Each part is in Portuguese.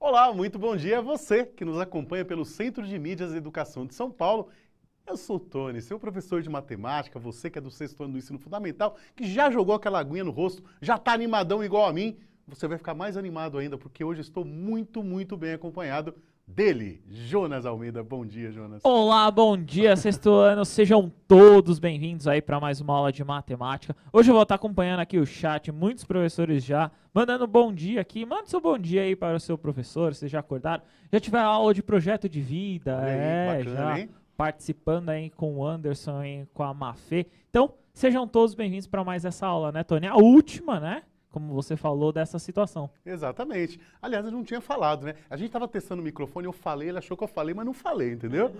Olá, muito bom dia a você que nos acompanha pelo Centro de Mídias e Educação de São Paulo. Eu sou o Tony, seu professor de matemática, você que é do 6º ano do ensino fundamental, que já jogou aquela aguinha no rosto, já está animadão igual a mim. Você vai ficar mais animado ainda, porque hoje estou muito bem acompanhado dele, Jonas Almeida. Bom dia, Jonas. Olá, bom dia, 6º ano. Sejam todos bem-vindos aí para mais uma aula de matemática. Hoje eu vou estar acompanhando aqui o chat, muitos professores já mandando bom dia aqui. Manda seu bom dia aí para o seu professor, vocês já acordaram? Já tiveram aula de projeto de vida, Bacana, já hein? participando aí com o Anderson e com a Mafê. Então, sejam todos bem-vindos para mais essa aula, né, Tony? A última, né? Como você falou dessa situação. Exatamente. Aliás, eu não tinha falado, né? A gente estava testando o microfone, eu falei, ele achou que eu falei, mas não falei, entendeu?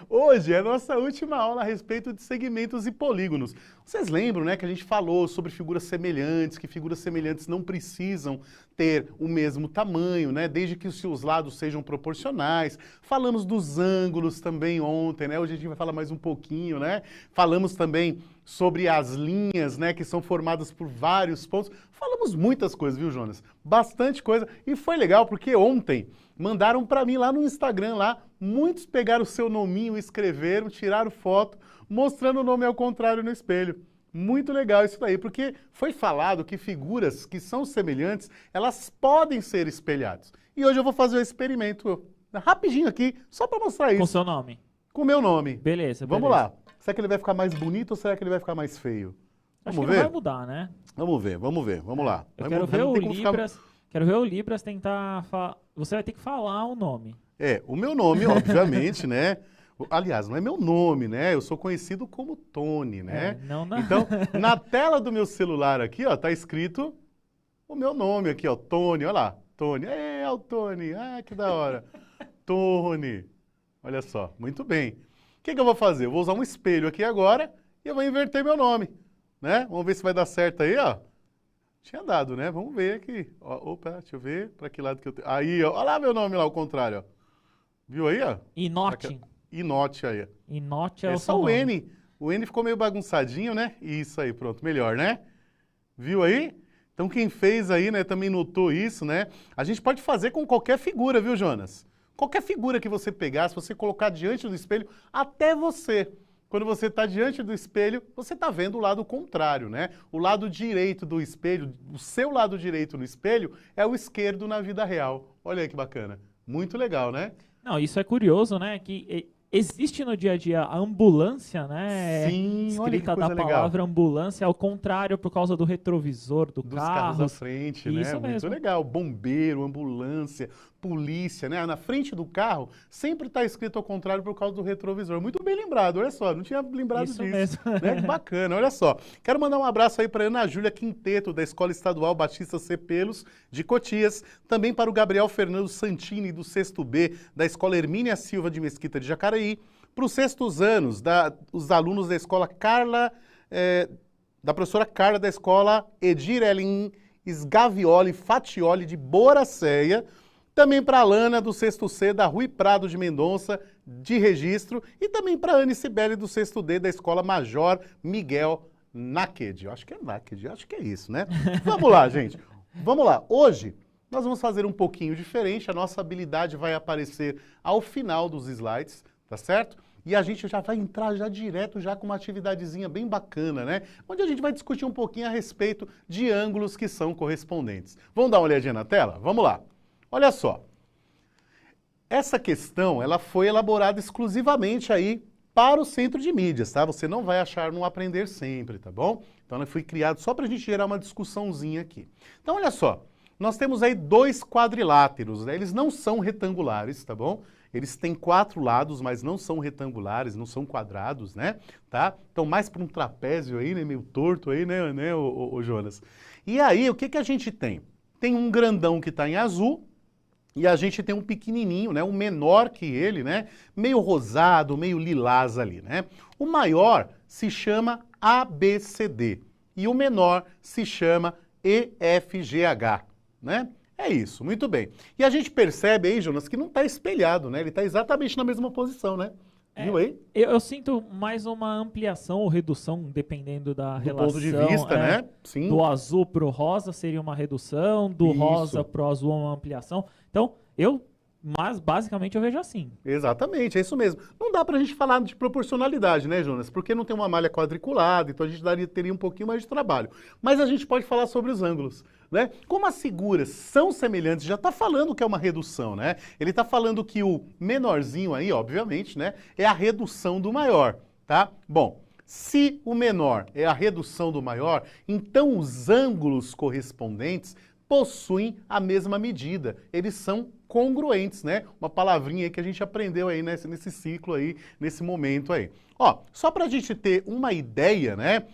Hoje é a nossa última aula a respeito de segmentos e polígonos. Vocês lembram, né, que a gente falou sobre figuras semelhantes, que figuras semelhantes não precisam ter o mesmo tamanho, né? Desde que os seus lados sejam proporcionais. Falamos dos ângulos também ontem, né? Hoje a gente vai falar mais um pouquinho, né? Falamos também sobre as linhas, né, que são formadas por vários pontos. Falamos muitas coisas, viu, Jonas? Bastante coisa. E foi legal porque ontem mandaram para mim lá no Instagram, lá, muitos pegaram o seu nominho, escreveram, tiraram foto, mostrando o nome ao contrário no espelho. Muito legal isso daí, porque foi falado que figuras que são semelhantes, elas podem ser espelhadas. E hoje eu vou fazer um experimento rapidinho aqui, só para mostrar isso. Com seu nome. Com o meu nome. Beleza. Vamos lá. Será que ele vai ficar mais bonito ou será que ele vai ficar mais feio? Acho Vamos que ver? não vai mudar, né? Vamos ver. Vamos lá. Eu quero ver o Libras. Quero ver o Libras tentar falar. Você vai ter que falar o nome. O meu nome, obviamente, né? Aliás, não é meu nome, né? Eu sou conhecido como Tony, né? Então, na tela do meu celular aqui, ó, tá escrito o meu nome aqui, ó, Tony, olha lá, Tony. É o Tony, que da hora. Tony. Olha só, muito bem. O que eu vou fazer? Eu vou usar um espelho aqui agora e eu vou inverter meu nome, né? Vamos ver se vai dar certo aí, ó. Tinha dado, né? Vamos ver aqui. Ó, opa, deixa eu ver para que lado que eu tenho. Aí, ó, olha lá meu nome lá ao contrário, ó. Viu aí, ó? Inote. Inote aí. Inote é o só seu o nome. N. O N ficou meio bagunçadinho, né? Isso aí, pronto, melhor, né? Viu aí? Então quem fez aí, né, também notou isso, né? A gente pode fazer com qualquer figura, viu, Jonas? Qualquer figura que você pegar, se você colocar diante do espelho, até você, quando você está diante do espelho, você está vendo o lado contrário, né? O lado direito do espelho, o seu lado direito no espelho é o esquerdo na vida real. Olha aí que bacana. Muito legal, né? Não, isso é curioso, né? Que existe no dia a dia a ambulância, né? Sim, olha que escrita coisa da palavra ambulância, ao contrário, por causa do retrovisor do dos carro. carros à frente, né? Isso Muito mesmo. legal. Bombeiro, ambulância, polícia, né? Na frente do carro sempre está escrito ao contrário por causa do retrovisor. Muito bem lembrado, olha só, não tinha lembrado Isso disso. mesmo. Né? Que bacana, olha só. Quero mandar um abraço aí para Ana Júlia Quinteto, da Escola Estadual Batista Cepelos, de Cotias. Também para o Gabriel Fernando Santini, do 6º B, da Escola Hermínia Silva de Mesquita de Jacareí. Para os 6º anos, os alunos da escola Carla, da professora Carla da escola Edir Elin Sgavioli Fatioli de Boracéia. Também para a Lana, do 6º C, da Rui Prado de Mendonça, de Registro. E também para a Anne Cibele, do 6º D, da escola Major Miguel Naked. Eu acho que é Naked, eu acho que é isso, né? Vamos lá, gente. Vamos lá. Hoje nós vamos fazer um pouquinho diferente. A nossa habilidade vai aparecer ao final dos slides. Tá certo? E a gente já vai entrar já direto já com uma atividadezinha bem bacana, né? Onde a gente vai discutir um pouquinho a respeito de ângulos que são correspondentes. Vamos dar uma olhadinha na tela? Vamos lá. Olha só. Essa questão, ela foi elaborada exclusivamente aí para o Centro de Mídias, tá? Você não vai achar no Aprender Sempre, tá bom? Então ela foi criada só para a gente gerar uma discussãozinha aqui. Então olha só. Nós temos aí dois quadriláteros, né? Eles não são retangulares, tá bom? Eles têm 4 lados, mas não são retangulares, não são quadrados, né? Tá? Então, mais para um trapézio aí, né? Meio torto aí, né, o Jonas? E aí, o que que a gente tem? Tem um grandão que está em azul e a gente tem um pequenininho, né? Um menor que ele, né? Meio rosado, meio lilás ali, né? O maior se chama ABCD e o menor se chama EFGH, né? É isso, muito bem. E a gente percebe aí, Jonas, que não está espelhado, né? Ele está exatamente na mesma posição, né? Viu aí? Eu sinto mais uma ampliação ou redução, dependendo da relação. Do ponto de vista, né? Sim. Do azul pro rosa seria uma redução, do rosa pro azul uma ampliação. Então, mas basicamente eu vejo assim. Exatamente, é isso mesmo. Não dá pra gente falar de proporcionalidade, né, Jonas? Porque não tem uma malha quadriculada, então a gente teria um pouquinho mais de trabalho. Mas a gente pode falar sobre os ângulos, né? Como as figuras são semelhantes, já tá falando que é uma redução, né? Ele tá falando que o menorzinho aí, obviamente, né, é a redução do maior, tá? Bom, se o menor é a redução do maior, então os ângulos correspondentes possuem a mesma medida. Eles são congruentes, né? Uma palavrinha aí que a gente aprendeu aí nesse ciclo aí, nesse momento aí. Ó, só pra gente ter uma ideia, né?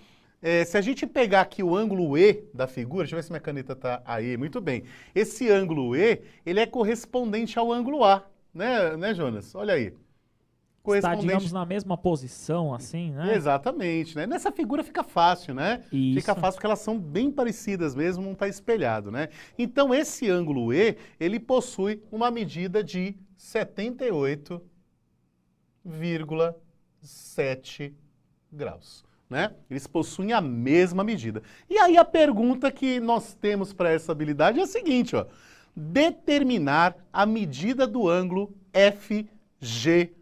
Se a gente pegar aqui o ângulo E da figura, deixa eu ver se minha caneta tá aí, muito bem. Esse ângulo E, ele é correspondente ao ângulo A, né, Jonas? Olha aí. Está, digamos, na mesma posição, assim, né? Exatamente, né? Nessa figura fica fácil, né? Isso. Fica fácil porque elas são bem parecidas mesmo, não está espelhado, né? Então, esse ângulo E, ele possui uma medida de 78,7 graus, né? Eles possuem a mesma medida. E aí a pergunta que nós temos para essa habilidade é a seguinte, ó. Determinar a medida do ângulo FGH.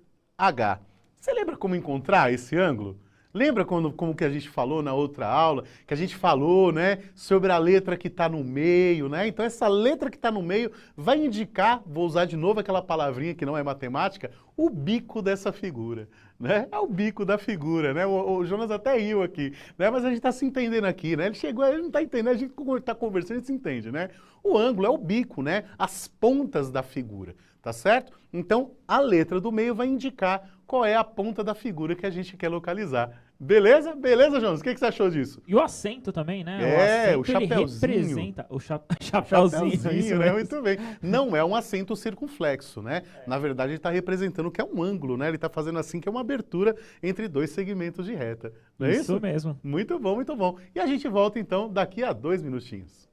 Você lembra como encontrar esse ângulo? Lembra como que a gente falou na outra aula, que a gente falou, né, sobre a letra que está no meio, né? Então essa letra que está no meio vai indicar, vou usar de novo aquela palavrinha que não é matemática, o bico dessa figura, né? É o bico da figura, né? O Jonas até riu aqui, né? Mas a gente está se entendendo aqui, né? Ele chegou, ele não está entendendo, a gente está conversando, a gente se entende, né? O ângulo é o bico, né? As pontas da figura. Tá certo? Então, a letra do meio vai indicar qual é a ponta da figura que a gente quer localizar. Beleza? Beleza, Jonas? O que você achou disso? E o acento também, né? O chapéuzinho. Ele representa o chapéuzinho, né? Muito bem. Não é um acento circunflexo, né? Na verdade, ele está representando que é um ângulo, né? Ele está fazendo assim que é uma abertura entre dois segmentos de reta. Não é isso? Isso mesmo. Muito bom, muito bom. E a gente volta, então, daqui a 2 minutinhos.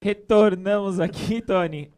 Retornamos aqui, Tony.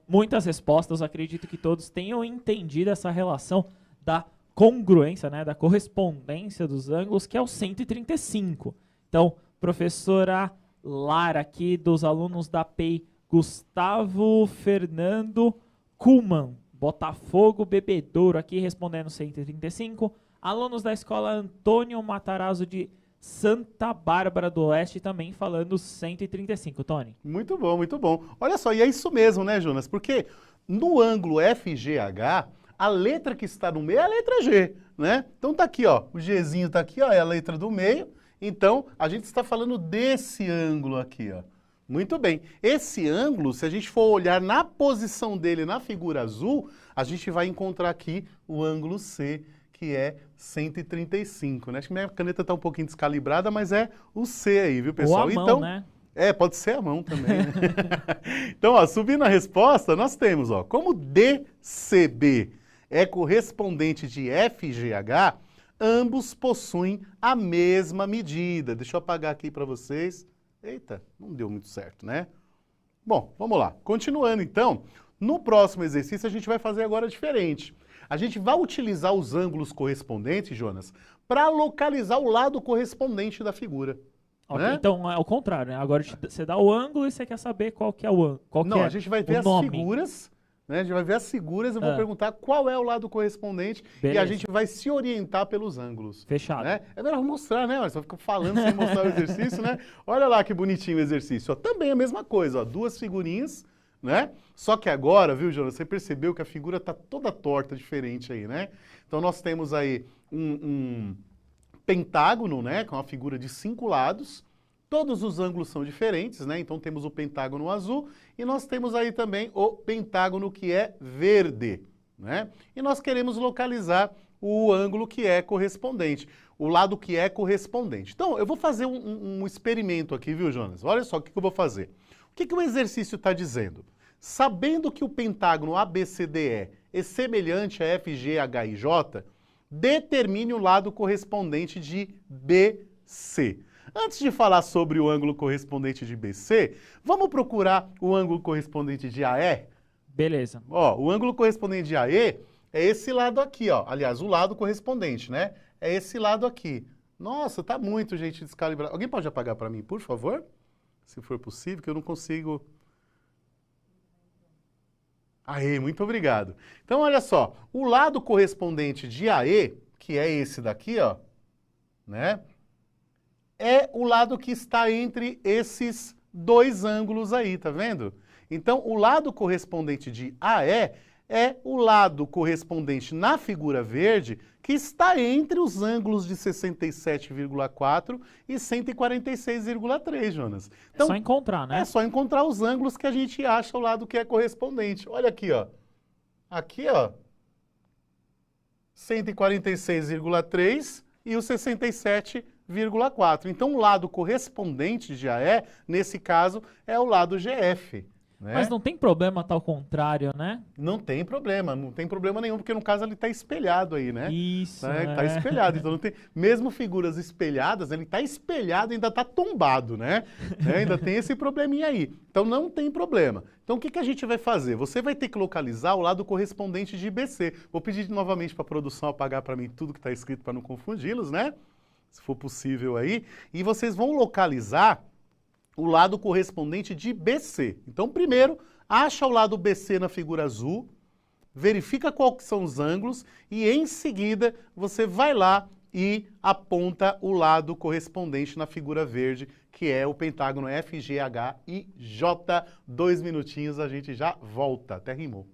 Muitas respostas, acredito que todos tenham entendido essa relação da congruência, né, da correspondência dos ângulos, que é o 135. Então, professora Lara aqui, dos alunos da PEI, Gustavo Fernando Kuhlmann, Botafogo Bebedouro, aqui respondendo 135. Alunos da escola Antônio Matarazzo de Santa Bárbara do Oeste também falando 135, Tony. Muito bom, muito bom. Olha só, e é isso mesmo, né, Jonas? Porque no ângulo FGH, a letra que está no meio é a letra G, né? Então tá aqui, ó, o Gzinho tá aqui, ó, é a letra do meio. Então, a gente está falando desse ângulo aqui, ó. Muito bem. Esse ângulo, se a gente for olhar na posição dele na figura azul, a gente vai encontrar aqui o ângulo C, que é 135, né? Acho que minha caneta tá um pouquinho descalibrada, mas é o C aí, viu, pessoal? Ou a mão, então, né? pode ser a mão também, né? Então, ó, subindo a resposta, nós temos, ó, como DCB é correspondente de FGH, ambos possuem a mesma medida. Deixa eu apagar aqui para vocês. Eita, não deu muito certo, né? Bom, vamos lá. Continuando, então, no próximo exercício a gente vai fazer agora diferente. A gente vai utilizar os ângulos correspondentes, Jonas, para localizar o lado correspondente da figura. Ok, Né? então é o contrário, né? Agora você dá o ângulo e você quer saber qual que é o ângulo. Não, a gente vai ver as figuras, né? A gente vai ver as figuras, eu vou perguntar qual é o lado correspondente. Beleza. E a gente vai se orientar pelos ângulos. Fechado. Né? É melhor mostrar, né? Olha, só fica falando sem mostrar o exercício, né? Olha lá que bonitinho o exercício. Ó, também a mesma coisa, ó, duas figurinhas, né? Só que agora, viu, Jonas, você percebeu que a figura está toda torta, diferente aí, né? Então nós temos aí um pentágono, né? Com uma figura de 5 lados. Todos os ângulos são diferentes, né? Então temos o pentágono azul e nós temos aí também o pentágono que é verde, né? E nós queremos localizar o ângulo que é correspondente, o lado que é correspondente. Então, eu vou fazer um experimento aqui, viu, Jonas? Olha só o que eu vou fazer. O que o exercício está dizendo? Sabendo que o pentágono ABCDE é semelhante a FGHIJ, determine o lado correspondente de BC. Antes de falar sobre o ângulo correspondente de BC, vamos procurar o ângulo correspondente de AE? Beleza. Ó, o ângulo correspondente de AE é esse lado aqui, ó. Aliás, o lado correspondente, né? É esse lado aqui. Nossa, tá muito, gente, descalibrado. Alguém pode apagar para mim, por favor? Se for possível, que eu não consigo... Aê, muito obrigado. Então, olha só. O lado correspondente de AE, que é esse daqui, ó, né? É o lado que está entre esses dois ângulos aí, tá vendo? Então, o lado correspondente de AE é o lado correspondente na figura verde que está entre os ângulos de 67,4 e 146,3, Jonas. Então, é só encontrar, né? É só encontrar os ângulos que a gente acha o lado que é correspondente. Olha aqui, ó. Aqui, ó. 146,3 e o 67,4. Então, o lado correspondente de AE, nesse caso, é o lado GF. Né? Mas não tem problema estar ao contrário, né? Não tem problema nenhum, porque no caso ele está espelhado aí, né? Isso, né? Está espelhado, então não tem... Mesmo figuras espelhadas, ele está espelhado e ainda está tombado, né? Ainda tem esse probleminha aí. Então não tem problema. Então o que a gente vai fazer? Você vai ter que localizar o lado correspondente de BC. Vou pedir novamente para a produção apagar para mim tudo que está escrito para não confundi-los, né? Se for possível aí. E vocês vão localizar o lado correspondente de BC. Então, primeiro, acha o lado BC na figura azul, verifica quais são os ângulos e, em seguida, você vai lá e aponta o lado correspondente na figura verde, que é o pentágono FGHIJ. 2 minutinhos, a gente já volta. Até rimou.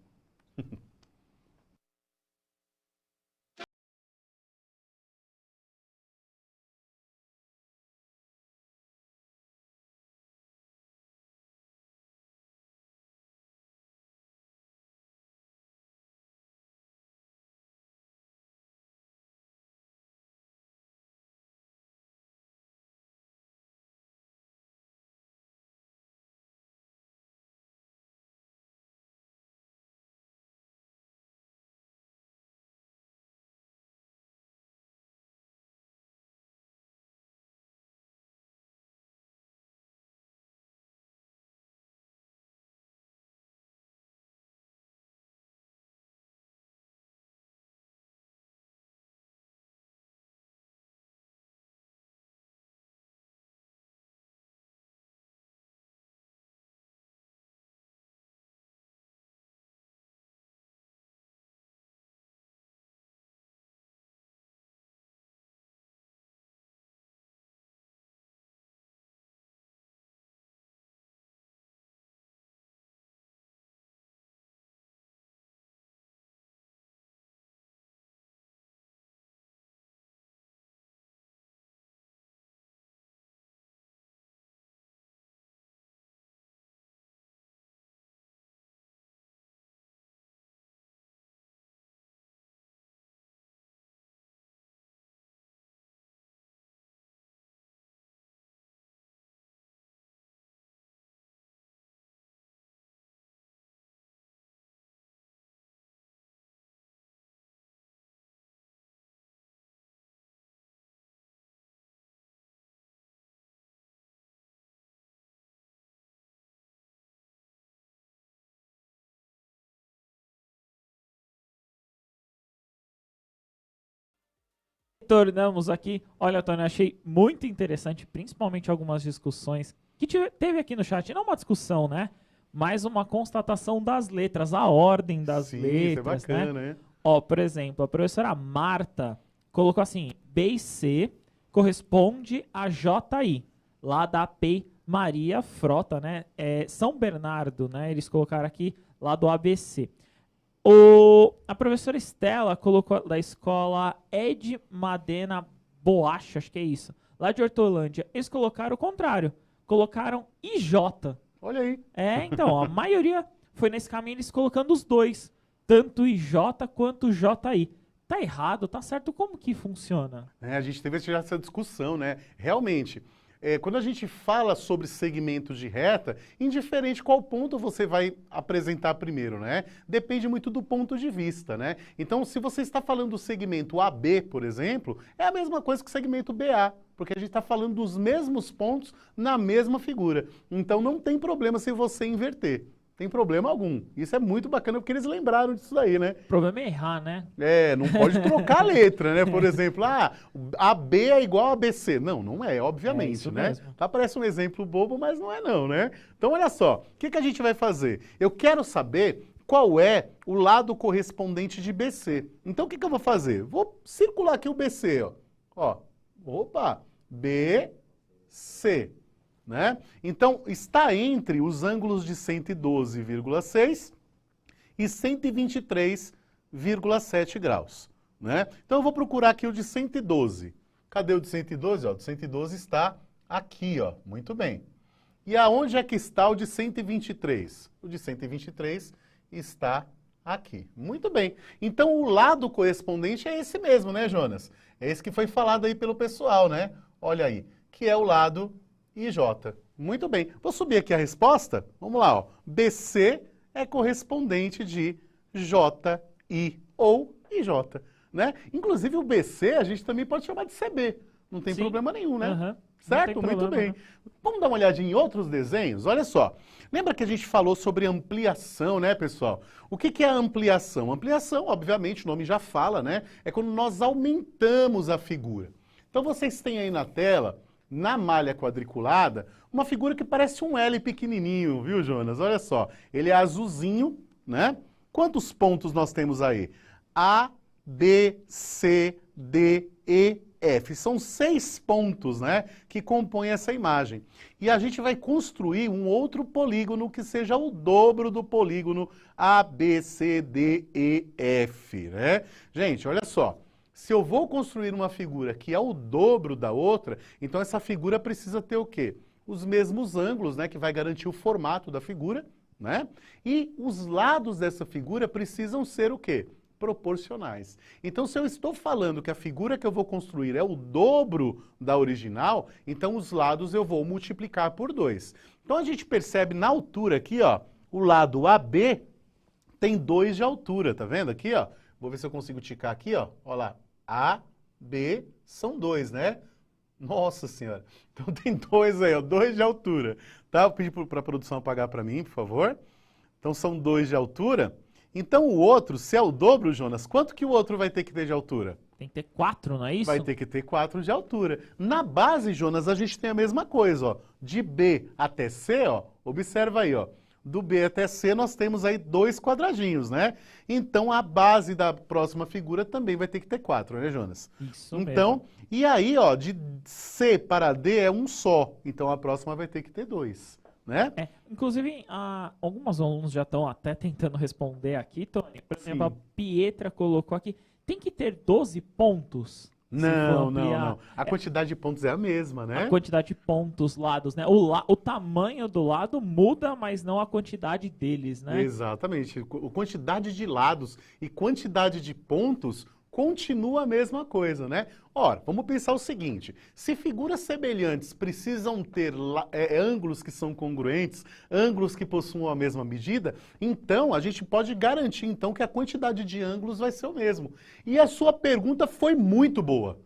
Tornamos aqui. Olha, Tony, achei muito interessante, principalmente algumas discussões que teve aqui no chat. Não uma discussão, né? Mas uma constatação das letras, a ordem das letras, isso é bacana, né? né? Ó, por exemplo, a professora Marta colocou assim, B e C corresponde a JI, lá da AP Maria Frota, né? São Bernardo, né? Eles colocaram aqui lá do ABC. A professora Estela colocou da escola Ed Madena Boacha, acho que é isso, lá de Hortolândia. Eles colocaram o contrário, colocaram IJ. Olha aí. Então, a maioria foi nesse caminho, eles colocando os dois, tanto IJ quanto JI. Tá errado, tá certo? Como que funciona? A gente teve já essa discussão, né? Realmente, quando a gente fala sobre segmentos de reta, indiferente qual ponto você vai apresentar primeiro, né? Depende muito do ponto de vista, né? Então, se você está falando do segmento AB, por exemplo, é a mesma coisa que o segmento BA, porque a gente está falando dos mesmos pontos na mesma figura. Então, não tem problema se você inverter. Tem problema algum. Isso é muito bacana, porque eles lembraram disso daí, né? O problema é errar, né? Não pode trocar a letra, né? Por exemplo, AB é igual a ABC. Não, não é, obviamente, isso né? mesmo. Tá, parece um exemplo bobo, mas não é não, né? Então, olha só, o que a gente vai fazer? Eu quero saber qual é o lado correspondente de BC. Então, o que eu vou fazer? Vou circular aqui o BC, ó. Opa, BC. Né? Então, está entre os ângulos de 112,6 e 123,7 graus. Né? Então, eu vou procurar aqui o de 112. Cadê o de 112? Ó, o de 112 está aqui, ó. Muito bem. E aonde é que está o de 123? O de 123 está aqui. Muito bem. Então, o lado correspondente é esse mesmo, né, Jonas? É esse que foi falado aí pelo pessoal, né? Olha aí, que é o lado IJ. Muito bem. Vou subir aqui a resposta. Vamos lá, ó. BC é correspondente de JI ou IJ, né? Inclusive o BC a gente também pode chamar de CB. Não tem problema nenhum, né? Uhum. Certo? Muito bem. Né? Vamos dar uma olhadinha em outros desenhos? Olha só. Lembra que a gente falou sobre ampliação, né, pessoal? O que é a ampliação? Ampliação, obviamente, o nome já fala, né? É quando nós aumentamos a figura. Então vocês têm aí na tela, na malha quadriculada, uma figura que parece um L pequenininho, viu, Jonas? Olha só, ele é azulzinho, né? Quantos pontos nós temos aí? A, B, C, D, E, F. São 6 pontos, né, que compõem essa imagem. E a gente vai construir um outro polígono que seja o dobro do polígono A, B, C, D, E, F, né? Gente, olha só. Se eu vou construir uma figura que é o dobro da outra, então essa figura precisa ter o quê? Os mesmos ângulos, né, que vai garantir o formato da figura, né? E os lados dessa figura precisam ser o quê? Proporcionais. Então, se eu estou falando que a figura que eu vou construir é o dobro da original, então os lados eu vou multiplicar por 2. Então, a gente percebe na altura aqui, ó, o lado AB tem 2 de altura, tá vendo aqui, ó? Vou ver se eu consigo ticar aqui, ó. Olha lá. A, B, são 2, né? Nossa Senhora. Então tem 2 aí, ó, 2 de altura. Tá? Eu pedi para a produção apagar para mim, por favor. Então são 2 de altura. Então o outro, se é o dobro, Jonas, quanto que o outro vai ter que ter de altura? Tem que ter 4, não é isso? Vai ter que ter 4 de altura. Na base, Jonas, a gente tem a mesma coisa, ó. De B até C, ó, observa aí, ó. Do B até C, nós temos aí 2 quadradinhos, né? Então, a base da próxima figura também vai ter que ter 4, né, Jonas? Isso então, mesmo. E aí, ó, de C para D é um só. Então, a próxima vai ter que ter 2, né? Inclusive, alguns alunos já estão até tentando responder aqui, Tony. Por exemplo, a Pietra colocou aqui, tem que ter 12 pontos? Não. A quantidade de pontos é a mesma, né? A quantidade de pontos, lados, né? O tamanho do lado muda, mas não a quantidade deles, né? Exatamente. A quantidade de lados e quantidade de pontos continua a mesma coisa, né? Ora, vamos pensar o seguinte, se figuras semelhantes precisam ter ângulos que são congruentes, ângulos que possuam a mesma medida, então a gente pode garantir então que a quantidade de ângulos vai ser o mesmo. E a sua pergunta foi muito boa.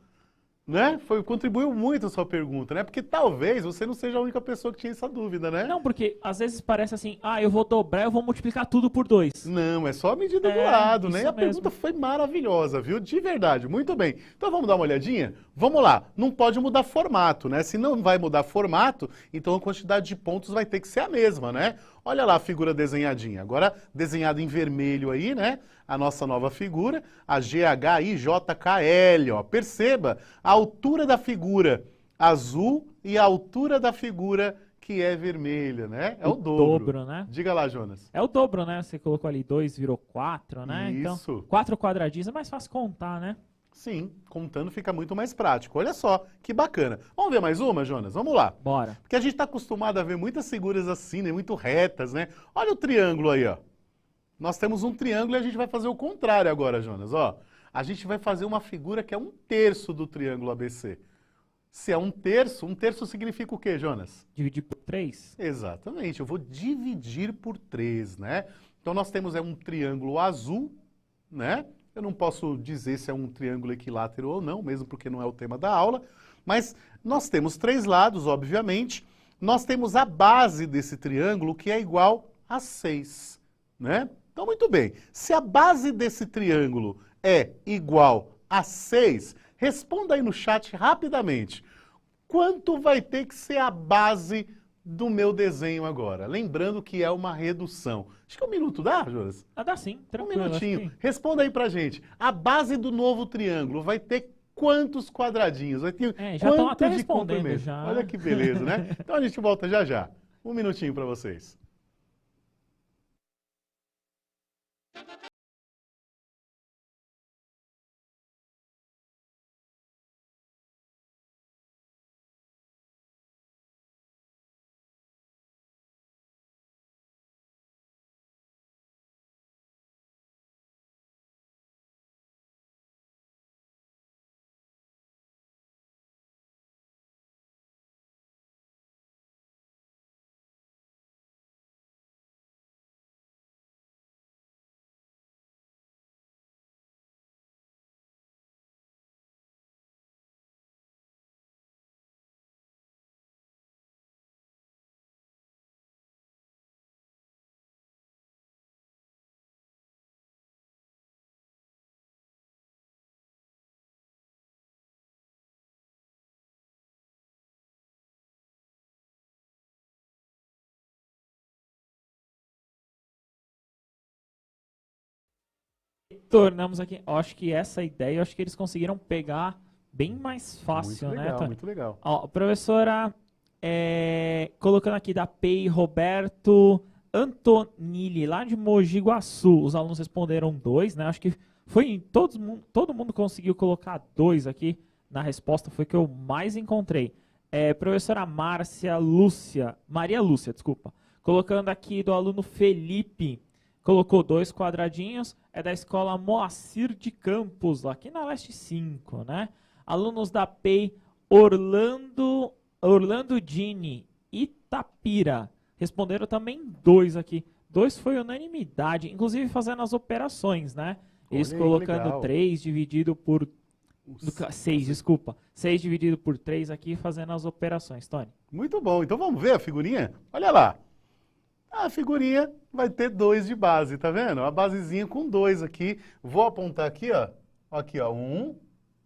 Né? Contribuiu muito a sua pergunta, né? Porque talvez você não seja a única pessoa que tinha essa dúvida, né? Não, porque às vezes parece assim, eu vou dobrar, eu vou multiplicar tudo por 2. Não, é só a medida do lado, né? E isso a pergunta mesmo. foi maravilhosa, viu? De verdade, muito bem. Então vamos dar uma olhadinha? Vamos lá. Não pode mudar formato, né? Se não vai mudar formato, então a quantidade de pontos vai ter que ser a mesma, né? Olha lá a figura desenhadinha. Agora desenhada em vermelho aí, né? A nossa nova figura, a GHIJKL, ó. Perceba a altura da figura azul e a altura da figura que é vermelha, né? É o dobro. Né? Diga lá, Jonas. É o dobro, né? Você colocou ali 2, virou 4, né? Isso. Então, 4 quadradinhos é mais fácil contar, né? Sim, contando fica muito mais prático. Olha só, que bacana. Vamos ver mais uma, Jonas? Vamos lá. Bora. Porque a gente está acostumado a ver muitas figuras assim, né? Muito retas, né? Olha o triângulo aí, ó. Nós temos um triângulo e a gente vai fazer o contrário agora, Jonas, ó. A gente vai fazer uma figura que é 1/3 do triângulo ABC. Se é 1/3 significa o quê, Jonas? Dividir por 3? Exatamente, eu vou dividir por 3, né? Então nós temos um triângulo azul, né? Eu não posso dizer se é um triângulo equilátero ou não, mesmo porque não é o tema da aula, mas nós temos 3 lados, obviamente. Nós temos a base desse triângulo, que é igual a 6, né? Então, muito bem. Se a base desse triângulo é igual a 6, responda aí no chat rapidamente. Quanto vai ter que ser a base do meu desenho agora? Lembrando que é uma redução. Acho que 1 minuto dá, Jonas? Dá sim, tranquilo. 1 minutinho. Que... Responda aí pra gente. A base do novo triângulo vai ter quantos quadradinhos? Vai ter já estão até de respondendo comprimento? já. Olha que beleza, né? Então a gente volta já já. 1 minutinho para vocês. Tornamos aqui, acho que essa ideia, acho que eles conseguiram pegar bem mais fácil, muito né? legal, muito legal. Ó, professora, colocando aqui da PEI, Roberto Antonilli, lá de Mogi Guaçu, os alunos responderam 2, né? Acho que foi todo mundo conseguiu colocar 2 aqui na resposta, foi que eu mais encontrei. Professora Maria Lúcia, desculpa, colocando aqui do aluno Felipe, colocou 2 quadradinhos, é da escola Moacir de Campos, aqui na Leste 5, né? Alunos da PEI, Orlando Dini, Itapira, responderam também 2 aqui. 2 foi unanimidade, inclusive fazendo as operações, né? Eles colocando 3 dividido por... 6, desculpa. 6 dividido por 3 aqui, fazendo as operações, Tony. Muito bom, então vamos ver a figurinha? Olha lá. A figurinha vai ter 2 de base, tá vendo? A basezinha com 2 aqui. Vou apontar aqui, ó. Aqui, ó. 1,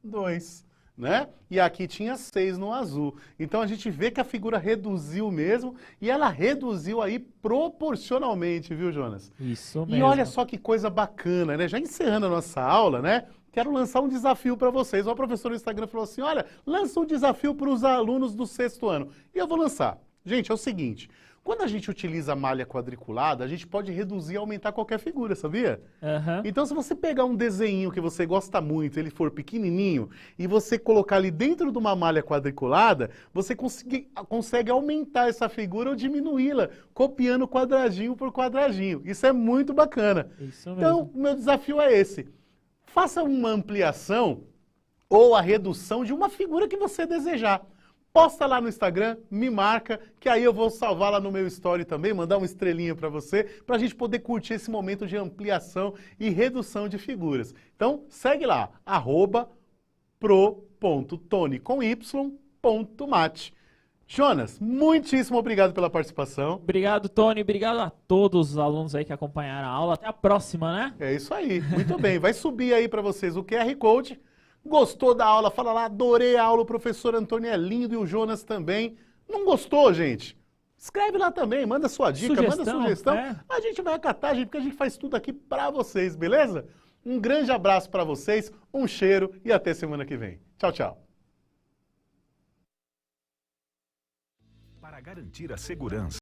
2, né? E aqui tinha 6 no azul. Então a gente vê que a figura reduziu mesmo e ela reduziu aí proporcionalmente, viu, Jonas? Isso mesmo. E olha só que coisa bacana, né? Já encerrando a nossa aula, né? Quero lançar um desafio para vocês. O professor no Instagram falou assim, olha, lança um desafio para os alunos do 6º ano. E eu vou lançar. Gente, é o seguinte... Quando a gente utiliza malha quadriculada, a gente pode reduzir e aumentar qualquer figura, sabia? Uhum. Então, se você pegar um desenho que você gosta muito, ele for pequenininho, e você colocar ali dentro de uma malha quadriculada, você consegue aumentar essa figura ou diminuí-la, copiando quadradinho por quadradinho. Isso é muito bacana. Isso mesmo. Então, o meu desafio é esse. Faça uma ampliação ou a redução de uma figura que você desejar. Posta lá no Instagram, me marca, que aí eu vou salvar lá no meu story também, mandar uma estrelinha para você, para a gente poder curtir esse momento de ampliação e redução de figuras. Então, segue lá, @pro jonas.tony.mate. Jonas, muitíssimo obrigado pela participação. Obrigado, Tony. Obrigado a todos os alunos aí que acompanharam a aula. Até a próxima, né? É isso aí, muito bem. Vai subir aí para vocês o QR Code. Gostou da aula? Fala lá, adorei a aula, o professor Antônio é lindo e o Jonas também. Não gostou, gente? Escreve lá também, manda sua dica, manda sugestão. A gente vai acatar, gente, porque a gente faz tudo aqui para vocês, beleza? Um grande abraço para vocês, um cheiro e até semana que vem. Tchau, tchau. Para garantir a segurança